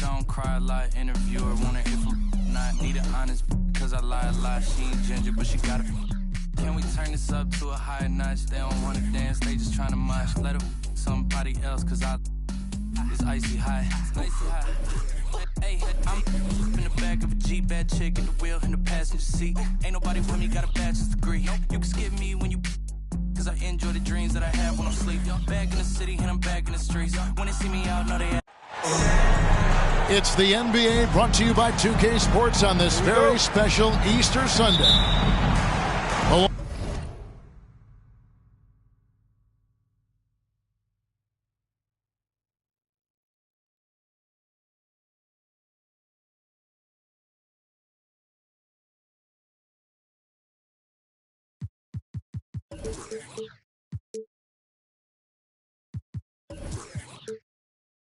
don't cry a lot. Interviewer wonder if I'm not. Need an honest cause I lie a lot. She ain't ginger, but she got it. Can we turn this up to a higher notch? They don't wanna dance, they just tryna mosh. Let her somebody else, cause it's icy high. Hey, I'm in the back of a Jeep, bad chick in the wheel in the passenger seat. Ain't nobody with me, got a bachelor's degree. You can skip me when you, cause I enjoy the dreams that I have when I'm asleep. Back in the city and I'm back in the streets. When they see me out, know they. It's the NBA brought to you by 2K Sports on this very special Easter Sunday.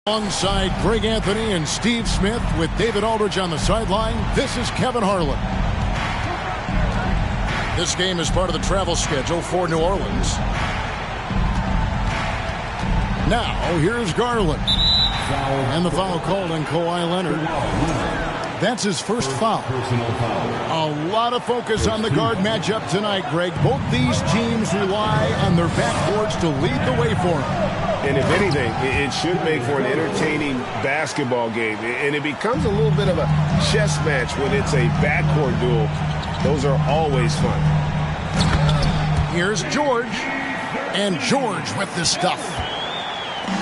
Alongside Greg Anthony and Steve Smith with David Aldridge on the sideline, this is Kevin Harlan. This game is part of the travel schedule for New Orleans. Now, here's Garland. And the foul called on Kawhi Leonard. That's his first foul. A lot of focus on the guard matchup tonight, Greg. Both these teams rely on their backboards to lead the way for them. And if anything, it should make for an entertaining basketball game. And it becomes a little bit of a chess match when it's a backcourt duel. Those are always fun. Here's George. And George with the stuff.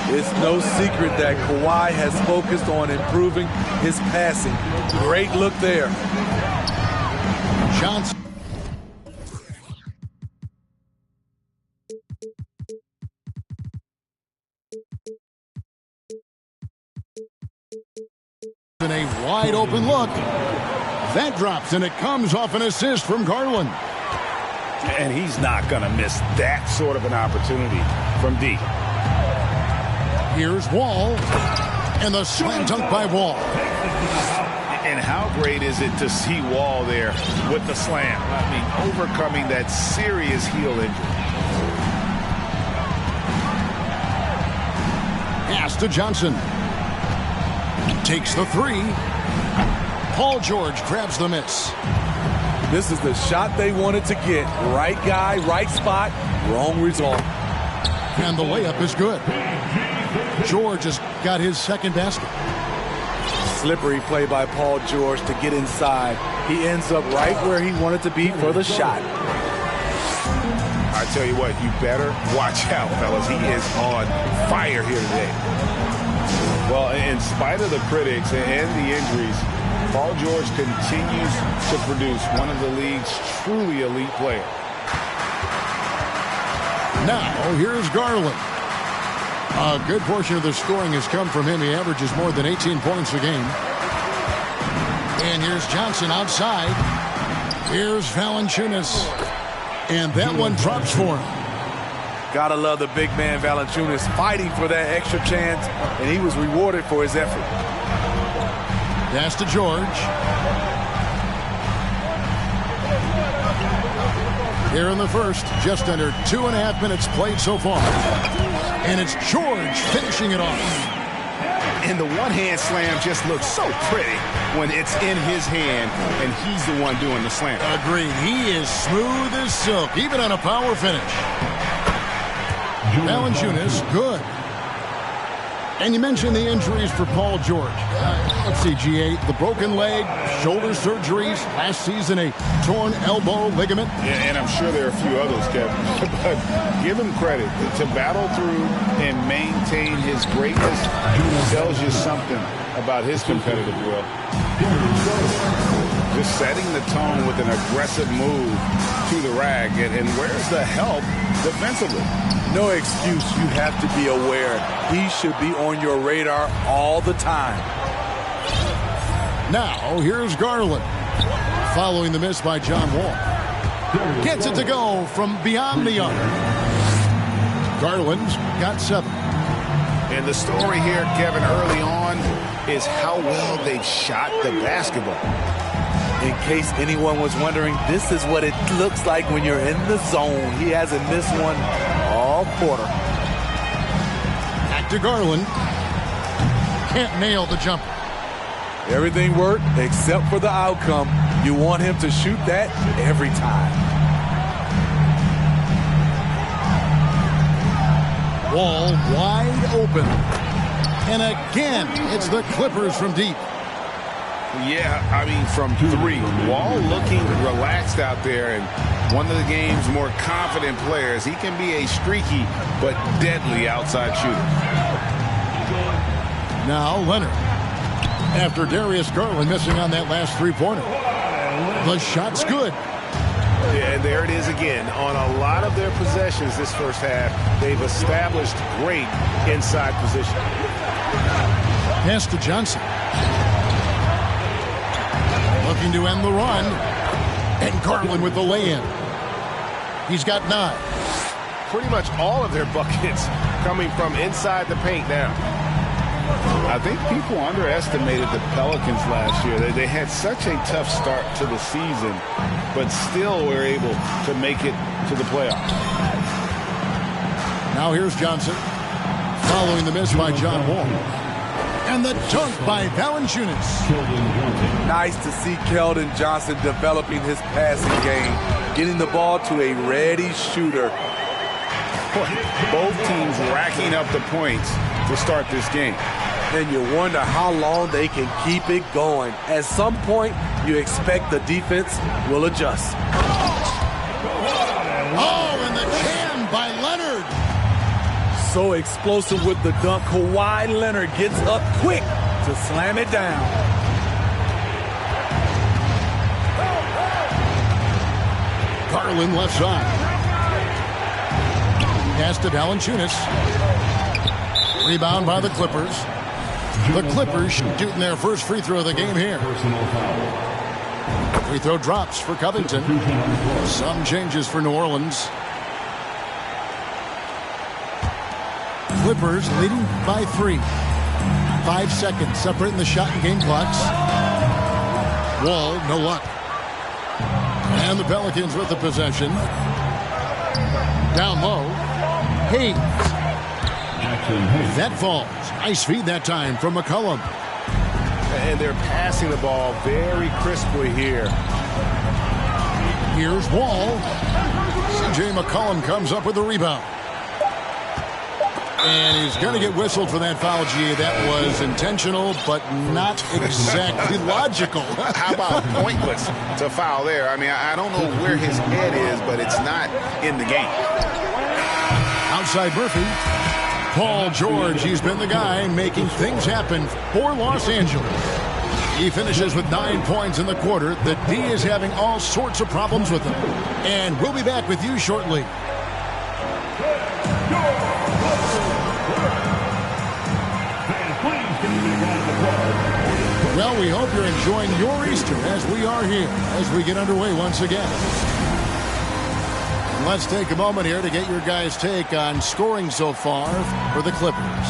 It's no secret that Kawhi has focused on improving his passing. Great look there. Johnson. And a wide open look. That drops, and it comes off an assist from Garland. And he's not going to miss that sort of an opportunity from D. Here's Wall, and the slam dunk by Wall. And how great is it to see Wall there with the slam? I mean, overcoming that serious heel injury. Pass to Johnson. Takes the three. Paul George grabs the miss. This is the shot they wanted to get. Right guy, right spot, wrong result. And the layup is good. George has got his second basket. Slippery play by Paul George to get inside. He ends up right where he wanted to be for the shot. I tell you what, you better watch out, fellas. He is on fire here today. Well, in spite of the critics and the injuries, Paul George continues to produce one of the league's truly elite players. Now, here's Garland. A good portion of the scoring has come from him. He averages more than 18 points a game. And here's Johnson outside. Here's Valanciunas. And that one drops for him. Gotta love the big man Valanciunas fighting for that extra chance, and he was rewarded for his effort. Pass to George. Here in the first, just under 2.5 minutes played so far. And it's George finishing it off. And the one-hand slam just looks so pretty when it's in his hand and he's the one doing the slam. Agreed. He is smooth as silk, even on a power finish. Valanciunas, good. And you mentioned the injuries for Paul George. Let's see, G8, the broken leg, shoulder surgeries, last season a torn elbow ligament. Yeah, and I'm sure there are a few others, Kevin. But give him credit. To battle through and maintain his greatness tells you something about his competitive will. Just setting the tone with an aggressive move to the rack. And where's the help defensively? No excuse. You have to be aware. He should be on your radar all the time. Now, here's Garland. Following the miss by John Wall. Gets it to go from beyond the arc. Garland's got 7. And the story here, Kevin, early on is how well they've shot the basketball. In case anyone was wondering, this is what it looks like when you're in the zone. He hasn't missed one all quarter. Back to Garland. Can't nail the jumper. Everything worked except for the outcome. You want him to shoot that every time. Wall wide open. And again, it's the Clippers from deep. Yeah, I mean, from 3. Wall looking relaxed out there, and one of the game's more confident players. He can be a streaky but deadly outside shooter. Now Leonard. After Darius Garland missing on that last three-pointer. The shot's good. Yeah, and there it is again. On a lot of their possessions this first half, they've established great inside position. Pass to Johnson. Looking to end the run. And Garland with the lay-in. He's got 9. Pretty much all of their buckets coming from inside the paint now. I think people underestimated the Pelicans last year. They had such a tough start to the season, but still were able to make it to the playoffs. Now here's Johnson. Following the miss by John Wall. And the dunk by Valanciunas. Nice to see Keldon Johnson developing his passing game, getting the ball to a ready shooter. Both teams racking up the points to start this game. And you wonder how long they can keep it going. At some point, you expect the defense will adjust. Oh, and the jam by Leonard. So explosive with the dunk. Kawhi Leonard gets up quick to slam it down. Garland left side. Pass to Valanciunas. Rebound by the Clippers. The Clippers shooting their first free throw of the game here. Free throw drops for Covington. Some changes for New Orleans. Clippers leading by 3. 5 seconds separating the shot and game clocks. Wall, no luck. And the Pelicans with the possession. Down low. Hayes. That falls. Nice feed that time from McCollum. And they're passing the ball very crisply here. Here's Wall. C.J. McCollum comes up with the rebound. And he's going to get whistled for that foul, G. That was intentional, but not exactly logical. How about pointless to foul there? I mean, I don't know where his head is, but it's not in the game. Outside Murphy. Paul George, he's been the guy making things happen for Los Angeles. He finishes with 9 points in the quarter. The D is having all sorts of problems with him. And we'll be back with you shortly. Well, we hope you're enjoying your Easter as we are here, as we get underway once again. Let's take a moment here to get your guys' take on scoring so far for the Clippers.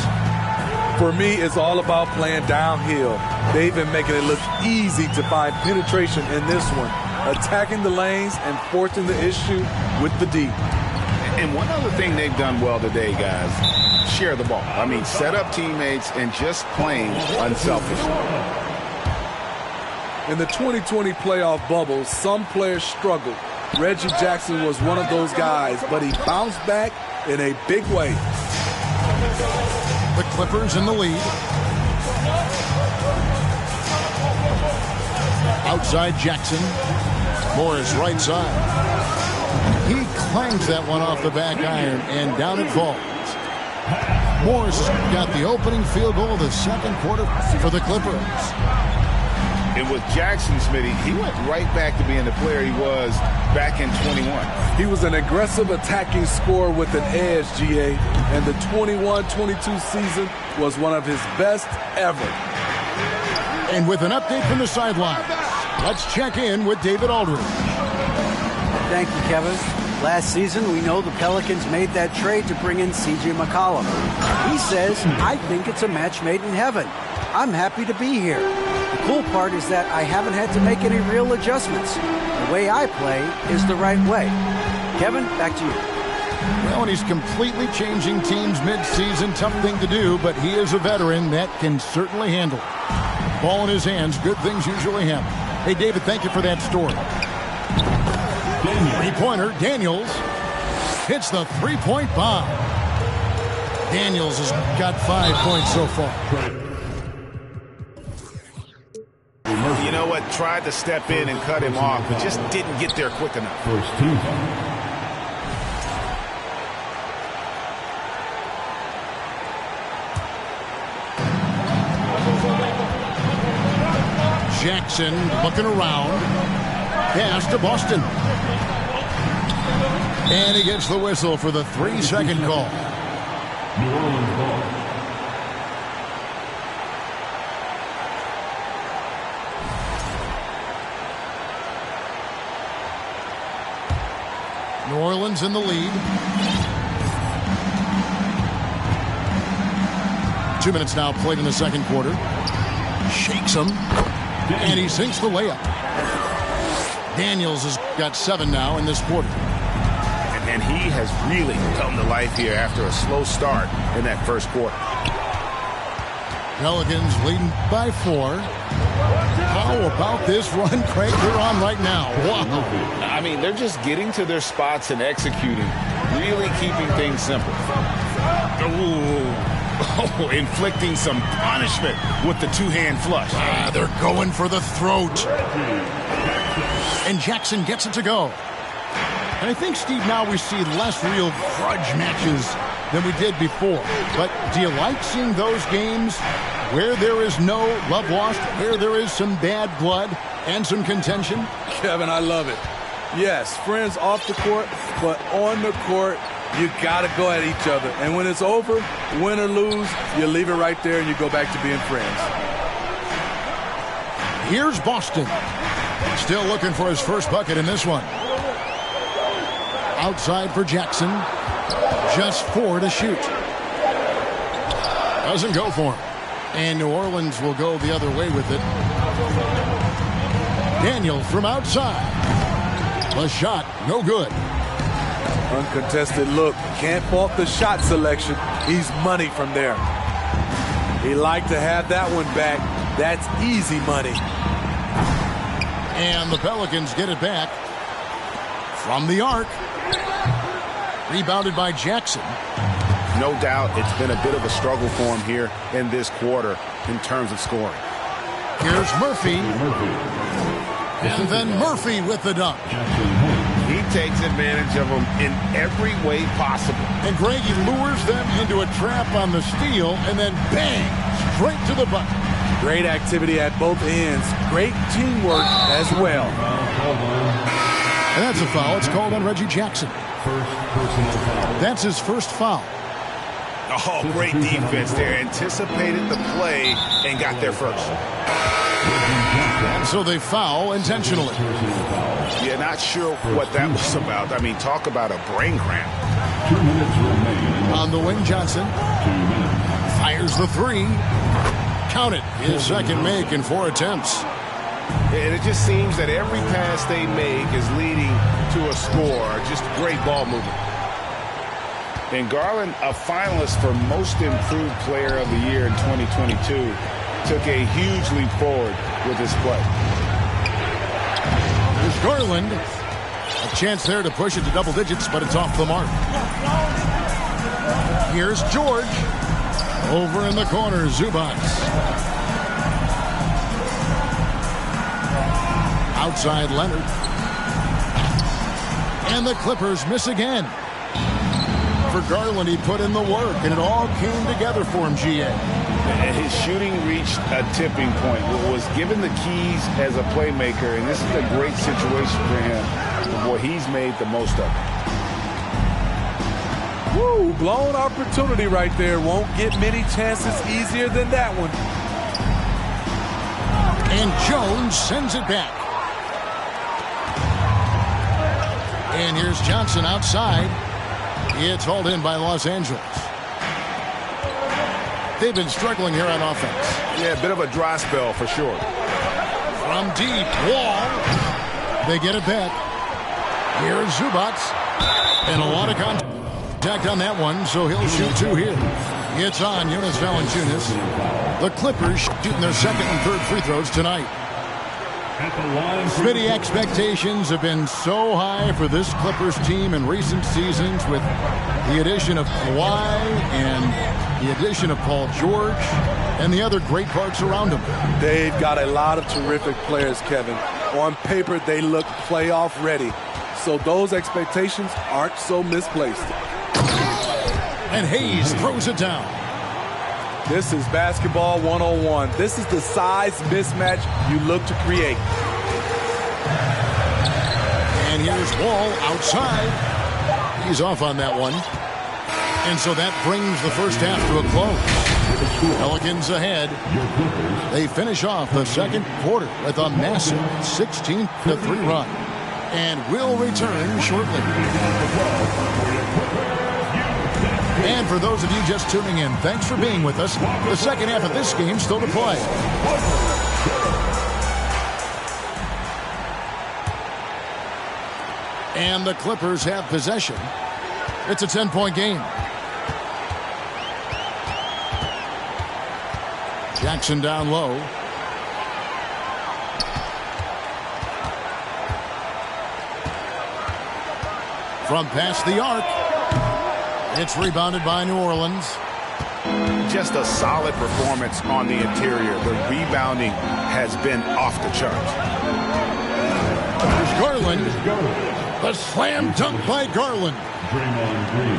For me, it's all about playing downhill. They've been making it look easy to find penetration in this one, attacking the lanes and forcing the issue with the D. And one other thing they've done well today, guys, share the ball. I mean, set up teammates and just playing unselfishly. In the 2020 playoff bubble, some players struggled. Reggie Jackson was one of those guys, but he bounced back in a big way. The Clippers in the lead. Outside Jackson. Morris right side. He clangs that one off the back iron, and down it falls. Morris got the opening field goal of the second quarter for the Clippers. And with Jackson, Smitty, he went right back to being the player he was back in 21. He was an aggressive attacking scorer with an edge, GA, and the 21-22 season was one of his best ever. And with an update from the sidelines, let's check in with David Aldridge. Thank you, Kevin. Last season, we know the Pelicans made that trade to bring in C.J. McCollum. He says, I think it's a match made in heaven. I'm happy to be here. The cool part is that I haven't had to make any real adjustments. The way I play is the right way. Kevin, back to you. Well, and he's completely changing teams mid-season. Tough thing to do, but he is a veteran that can certainly handle it. Ball in his hands. Good things usually happen. Hey, David, thank you for that story. Three-pointer, Daniels hits the three-point bomb. Daniels has got 5 points so far. You know what? Tried to step in and cut him off, but just didn't get there quick enough. First team. Jackson looking around. Pass to Boston. And he gets the whistle for the 3-second call. New Orleans ball. New Orleans in the lead. 2 minutes now played in the second quarter. Shakes him. And he sinks the layup. Daniels has got 7 now in this quarter. And he has really come to life here after a slow start in that first quarter. Pelicans leading by 4. How about this run, Craig, they're on right now? Wow. I mean, they're just getting to their spots and executing, really keeping things simple. Oh, inflicting some punishment with the two-hand flush. They're going for the throat. And Jackson gets it to go. And I think, Steve, now we see less real grudge matches than we did before. But do you like seeing those games where there is no love lost, where there is some bad blood and some contention? Kevin, I love it. Yes, friends off the court, but on the court, you got to go at each other. And when it's over, win or lose, you leave it right there and you go back to being friends. Here's Boston. Still looking for his first bucket in this one. Outside for Jackson. Just 4 to shoot. Doesn't go for him. And New Orleans will go the other way with it. Daniel from outside. The shot, no good. Uncontested look. Can't fault the shot selection. He's money from there. He liked to have that one back. That's easy money. And the Pelicans get it back from the arc. Rebounded by Jackson. No doubt it's been a bit of a struggle for him here in this quarter in terms of scoring. Here's Murphy. And then Murphy with the dunk. He takes advantage of them in every way possible. And Greg, he lures them into a trap on the steal, and then bang, straight to the bucket. Great activity at both ends. Great teamwork as well. And that's a foul. It's called on Reggie Jackson. First personal foul. That's his first foul. Oh, great defense there. Anticipated the play and got there first. And so they foul intentionally. Yeah, not sure what that was about. I mean, talk about a brain cramp. 2 minutes remaining. On the wing, Johnson 2 minutes. fires the 3. Count it. His second make in 4 attempts. And it just seems that every pass they make is leading to a score. Just great ball movement. And Garland, a finalist for Most Improved Player of the Year in 2022, took a huge leap forward with his play. There's Garland. A chance there to push it to double digits, but it's off the mark. Here's George. Over in the corner, Zubats. Outside Leonard. And the Clippers miss again. For Garland, he put in the work, and it all came together for him, GA. His shooting reached a tipping point. Was given the keys as a playmaker, and this is a great situation for him. Boy, he's made the most of it. Woo, blown opportunity right there. Won't get many chances easier than that one. And Jones sends it back. And here's Johnson outside. It's hauled in by Los Angeles. They've been struggling here on offense. Yeah, a bit of a dry spell for sure. From deep, Wall. They get it back. Here's Zubats. And a lot of contact. Tacked on that one, so he'll shoot 2 here. It's on Jonas Valanciunas. The Clippers shooting their second and third free throws tonight. Smitty, expectations have been so high for this Clippers team in recent seasons with the addition of Kawhi and the addition of Paul George and the other great parts around them. They've got a lot of terrific players, Kevin. On paper, they look playoff ready. So those expectations aren't so misplaced. And Hayes throws it down. This is basketball 101. This is the size mismatch you look to create. And here's Wall outside. He's off on that one. And so that brings the first half to a close. Pelicans ahead. They finish off the second quarter with a massive 16-3 run. And will return shortly. And for those of you just tuning in, thanks for being with us. The second half of this game still to play. And the Clippers have possession. It's a 10-point game. Jackson down low. From past the arc. It's rebounded by New Orleans. Just a solid performance on the interior. The rebounding has been off the charts. There's Garland. The slam dunk by Garland.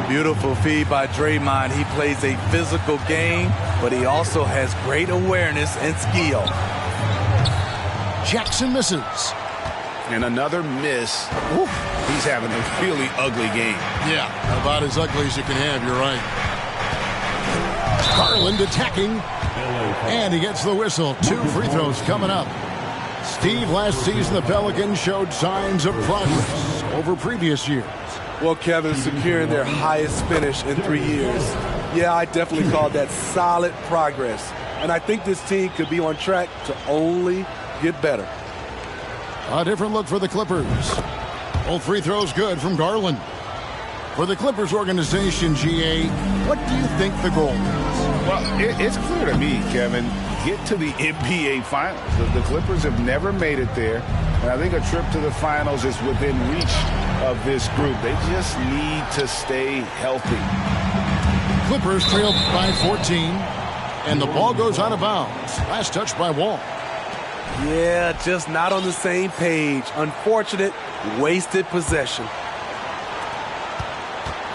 Beautiful feed by Draymond. He plays a physical game, but he also has great awareness and skill. Jackson misses. And another miss. Oof. He's having a really ugly game. Yeah, about as ugly as you can have, you're right. Garland attacking. And he gets the whistle. 2 free throws coming up. Steve, last season the Pelicans showed signs of progress over previous years. Well, Kevin, securing their highest finish in 3 years. Yeah, I definitely call that solid progress. And I think this team could be on track to only get better. A different look for the Clippers. Both free throws good from Garland. For the Clippers organization, GA, what do you think the goal is? Well, it's clear to me, Kevin, get to the NBA Finals. The Clippers have never made it there, and I think a trip to the Finals is within reach of this group. They just need to stay healthy. Clippers trailed by 14, and the ball goes out of bounds. Last touch by Wall. Yeah, just not on the same page. Unfortunate, wasted possession.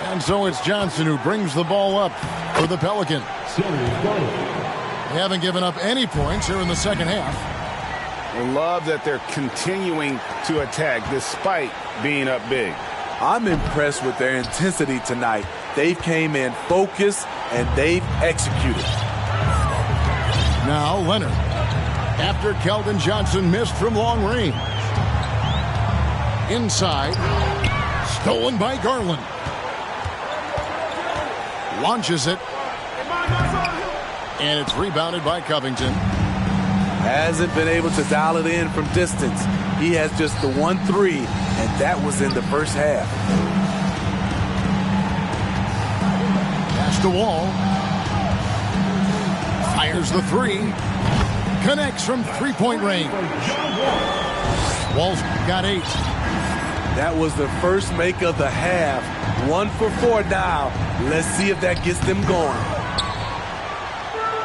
And so it's Johnson who brings the ball up for the Pelicans. They haven't given up any points here in the second half. I love that they're continuing to attack despite being up big. I'm impressed with their intensity tonight. They've came in focused and they've executed. Now Leonard. After Keldon Johnson missed from long range. Inside. Stolen by Garland. Launches it. And it's rebounded by Covington. Hasn't been able to dial it in from distance. He has just the 1-3, and that was in the first half. Pass to Wall. Fires the 3. Connects from three-point range. Wall's got 8. That was the first make of the half. 1 for 4 now. Let's see if that gets them going.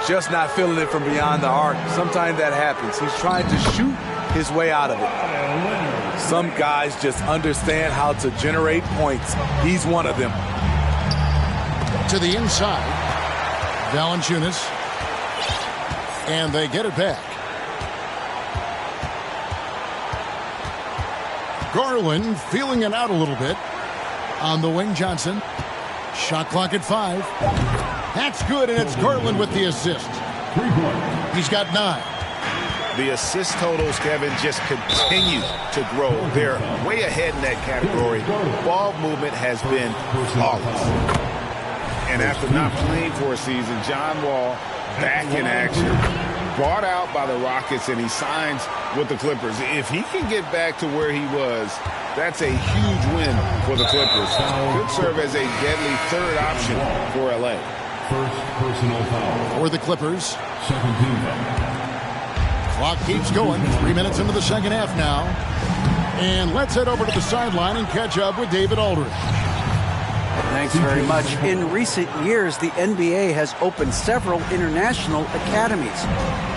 Just not feeling it from beyond the arc. Sometimes that happens. He's trying to shoot his way out of it. Some guys just understand how to generate points. He's one of them. To the inside. Valanciunas. And they get it back. Garland feeling it out a little bit. On the wing, Johnson. Shot clock at 5. That's good, and it's Garland with the assist. He's got 9. The assist totals, Kevin, just continue to grow. They're way ahead in that category. Ball movement has been flawless. And after not playing for a season, John Wall back in action. Bought out by the Rockets, and he signs with the Clippers. If he can get back to where he was, that's a huge win for the Clippers. Could serve as a deadly third option for L.A. First personal foul. For the Clippers. Second team foul. Clock keeps going. 3 minutes into the second half now. And let's head over to the sideline and catch up with David Aldridge. Thanks very much. In recent years, the NBA has opened several international academies.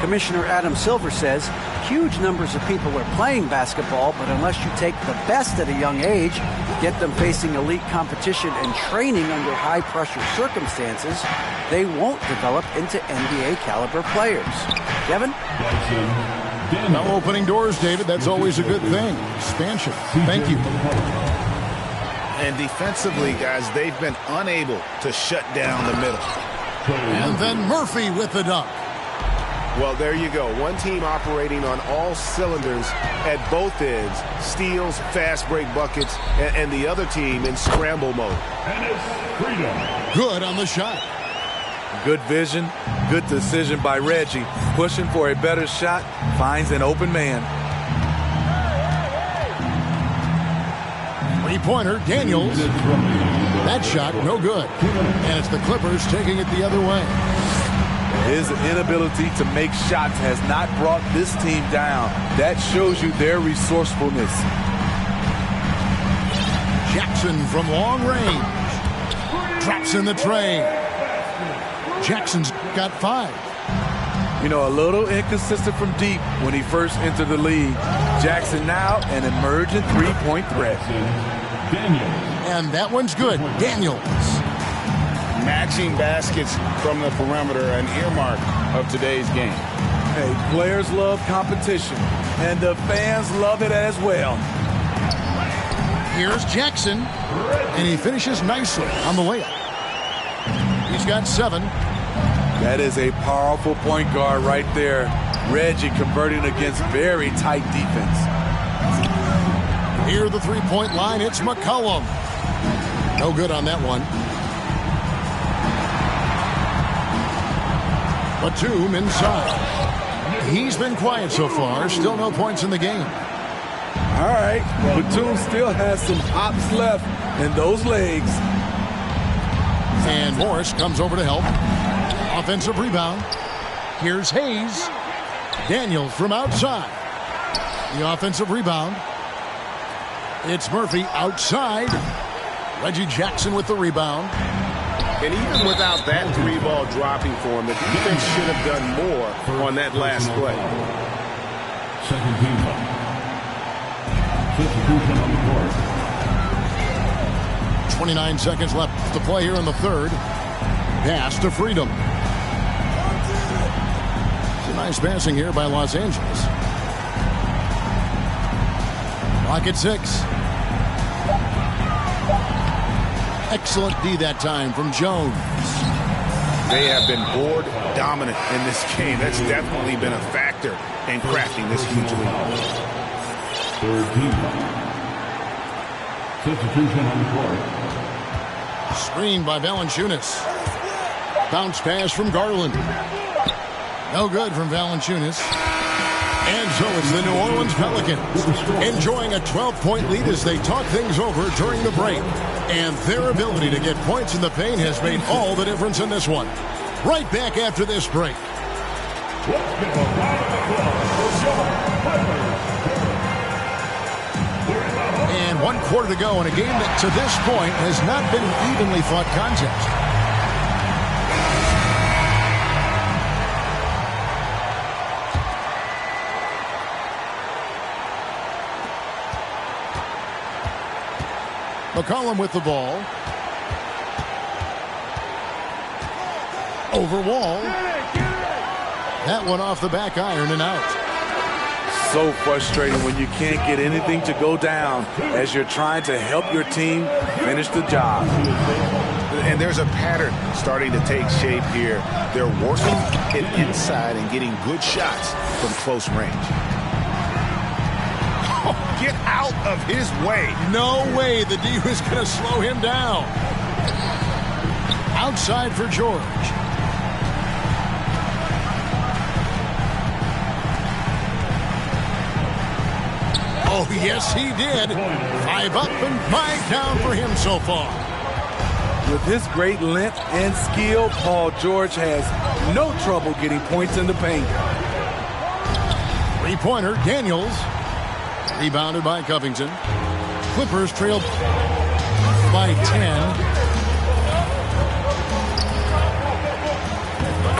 Commissioner Adam Silver says huge numbers of people are playing basketball, but unless you take the best at a young age, get them facing elite competition and training under high-pressure circumstances, they won't develop into NBA-caliber players. Kevin? No opening doors, David. That's always a good thing. Expansion. Thank you. And defensively, guys, they've been unable to shut down the middle. And then Murphy with the dunk. Well, there you go. One team operating on all cylinders at both ends. Steals, fast break buckets, and the other team in scramble mode. And it's Freedom. Good on the shot. Good vision, good decision by Reggie. Pushing for a better shot, finds an open man. Three-pointer, Daniels. That shot, no good. And it's the Clippers taking it the other way. His inability to make shots has not brought this team down. That shows you their resourcefulness. Jackson from long range. Drops in the tray. Jackson's got 5. You know, a little inconsistent from deep when he first entered the league. Jackson now an emerging three-point threat. And that one's good. Daniels. Matching baskets from the perimeter, an earmark of today's game. Hey, players love competition, and the fans love it as well. Here's Jackson, and he finishes nicely on the layup. He's got 7. That is a powerful point guard right there. Reggie converting against very tight defense. Near the three-point line, it's McCollum. No good on that one. Batum inside. He's been quiet so far. Still no points in the game. All right. Batum still has some hops left in those legs. And Morris comes over to help. Offensive rebound. Here's Hayes. Daniels from outside. The offensive rebound. It's Murphy outside. Reggie Jackson with the rebound. And even without that 3-ball dropping for him, the defense should have done more on that last play. Second team foul. Substitution on the court. 29 seconds left to play here in the third. Pass to Freedom. It's a nice passing here by Los Angeles. Clock at 6. Excellent D that time from Jones. They have been board dominant in this game. That's definitely been a factor in crafting this huge lead. Third team foul. Substitution on the court. Screened by Valanciunas. Bounce pass from Garland. No good from Valanciunas. And so it's the New Orleans Pelicans enjoying a 12-point lead as they talk things over during the break. And their ability to get points in the paint has made all the difference in this one. Right back after this break. And 1 quarter to go in a game that to this point has not been an evenly fought contest. McCollum with the ball. Over Wall. That one off the back iron and out. So frustrating when you can't get anything to go down as you're trying to help your team finish the job. And there's a pattern starting to take shape here. They're working it inside and getting good shots from close range. Get out of his way. No way the D was going to slow him down. Outside for George. Oh, yes, he did. 5 up and 5 down for him so far. With his great length and skill, Paul George has no trouble getting points in the paint. 3-pointer, Daniels. Rebounded by Covington. Clippers trail by 10.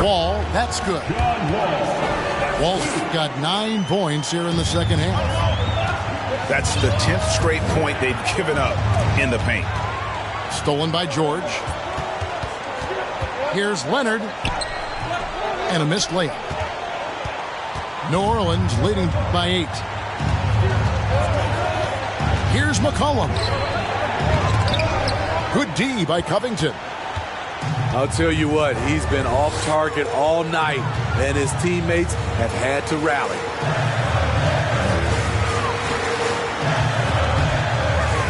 Wall, that's good. Wall's got 9 points here in the second half. That's the 10th straight point they've given up in the paint. Stolen by George. Here's Leonard. And a missed layup. New Orleans leading by 8. Here's McCollum. Good D by Covington. I'll tell you what, he's been off target all night, and his teammates have had to rally.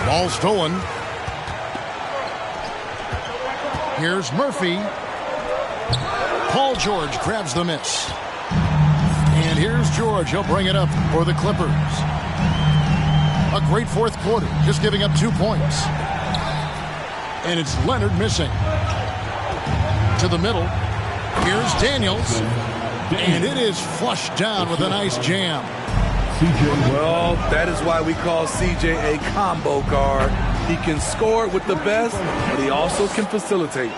Ball stolen. Here's Murphy. Paul George grabs the miss. And here's George. He'll bring it up for the Clippers. A great fourth quarter, just giving up 2 points. And it's Leonard missing. To the middle. Here's Daniels. And it is flushed down with a nice jam. Well, that is why we call CJ a combo guard. He can score with the best, but he also can facilitate.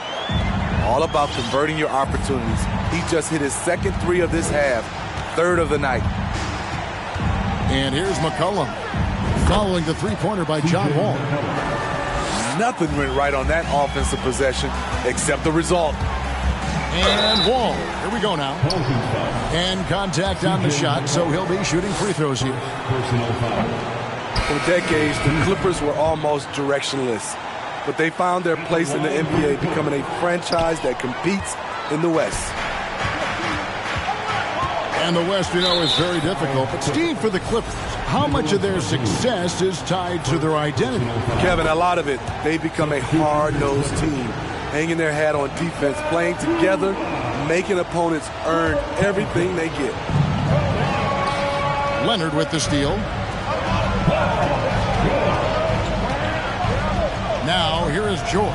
All about converting your opportunities. He just hit his second 3 of this half, 3rd of the night. And here's McCollum following the 3-pointer by John Wall. Nothing went right on that offensive possession except the result. And Wall, here we go now. And contact on the shot, so he'll be shooting free throws here. For decades, the Clippers were almost directionless, but they found their place in the NBA, becoming a franchise that competes in the West. And the West, you know, is very difficult. But Steve, for the Clippers, how much of their success is tied to their identity? Kevin, a lot of it. They become a hard-nosed team, hanging their hat on defense, playing together, making opponents earn everything they get. Leonard with the steal. Now, here is George.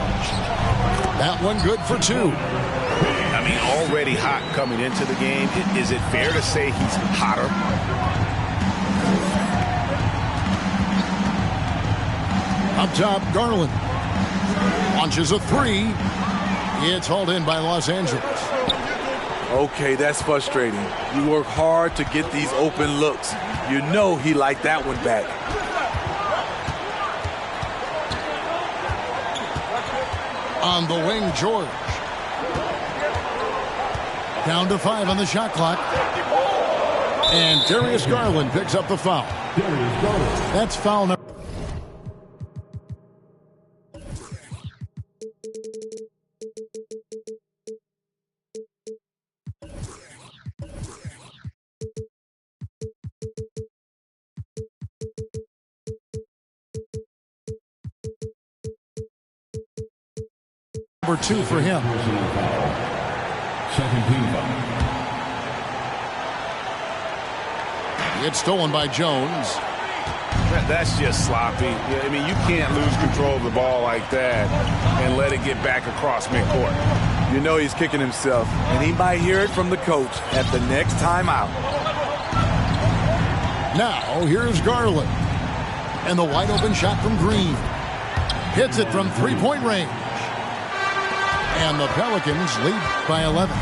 That one good for 2. I mean, already hot coming into the game. Is it fair to say he's hotter? Up top, Garland. Launches a 3. It's hauled in by Los Angeles. Okay, that's frustrating. You work hard to get these open looks. You know he liked that one back. On the wing, George. Down to 5 on the shot clock. And Darius Garland picks up the foul. That's foul number. Number 2 for him. Second team foul. It's stolen by Jones. That's just sloppy. I mean, you can't lose control of the ball like that and let it get back across midcourt. You know he's kicking himself, and he might hear it from the coach at the next timeout. Now, here's Garland. And the wide open shot from Green. Hits it from 3-point range. And the Pelicans lead by 11.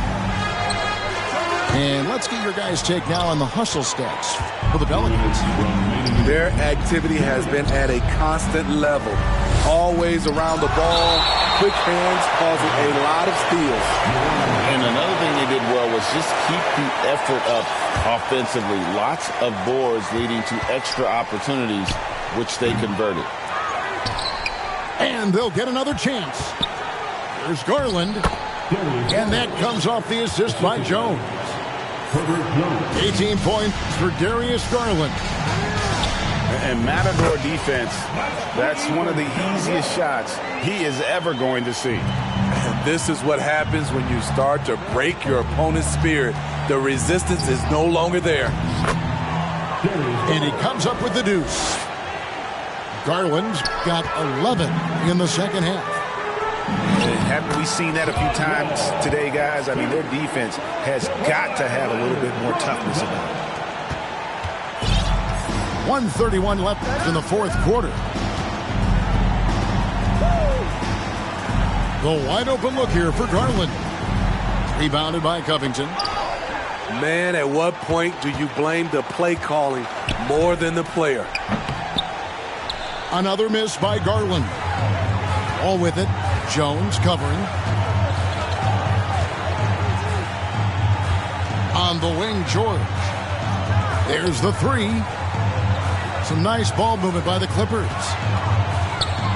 And let's get your guys' take now on the hustle stats for the Pelicans. Their activity has been at a constant level. Always around the ball, quick hands causing a lot of steals. And another thing they did well was just keep the effort up offensively. Lots of boards leading to extra opportunities, which they converted. And they'll get another chance. There's Garland. And that comes off the assist by Jones. 18 points for Darius Garland. And Matador defense, that's one of the easiest shots he is ever going to see. And this is what happens when you start to break your opponent's spirit. The resistance is no longer there. And he comes up with the deuce. Garland's got 11 in the second half. Haven't we seen that a few times today, guys? I mean, their defense has got to have a little bit more toughness about it. 1:31 left in the fourth quarter. The wide open look here for Garland. Rebounded by Covington. Man, at what point do you blame the play calling more than the player? Another miss by Garland. All with it. Jones covering. On the wing, George. There's the three. Some nice ball movement by the Clippers.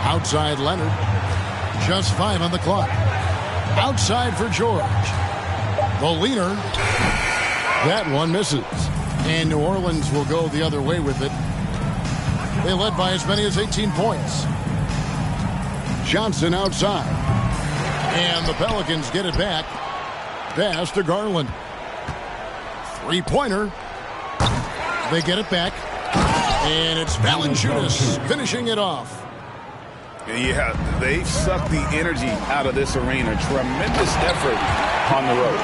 Outside Leonard. Just 5 on the clock. Outside for George. The leaner. That one misses. And New Orleans will go the other way with it. They led by as many as 18 points. Johnson outside. And the Pelicans get it back. Pass to Garland. Three-pointer. They get it back. And it's Valanciunas finishing it off. Yeah, they've sucked the energy out of this arena. Tremendous effort on the road.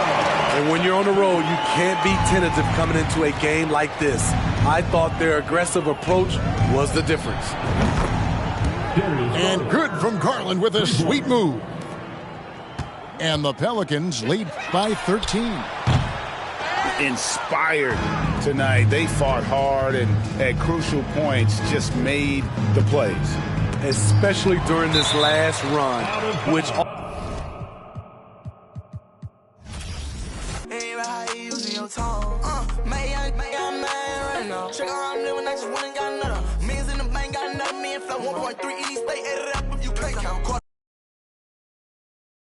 And when you're on the road, you can't be tentative coming into a game like this. I thought their aggressive approach was the difference. And good from Garland with a sweet move. And the Pelicans lead by 13. Inspired tonight. They fought hard and at crucial points just made the plays. Especially during this last run, which... Check around living, I just went and got another. Millions in the bank, got another million flow. 1.3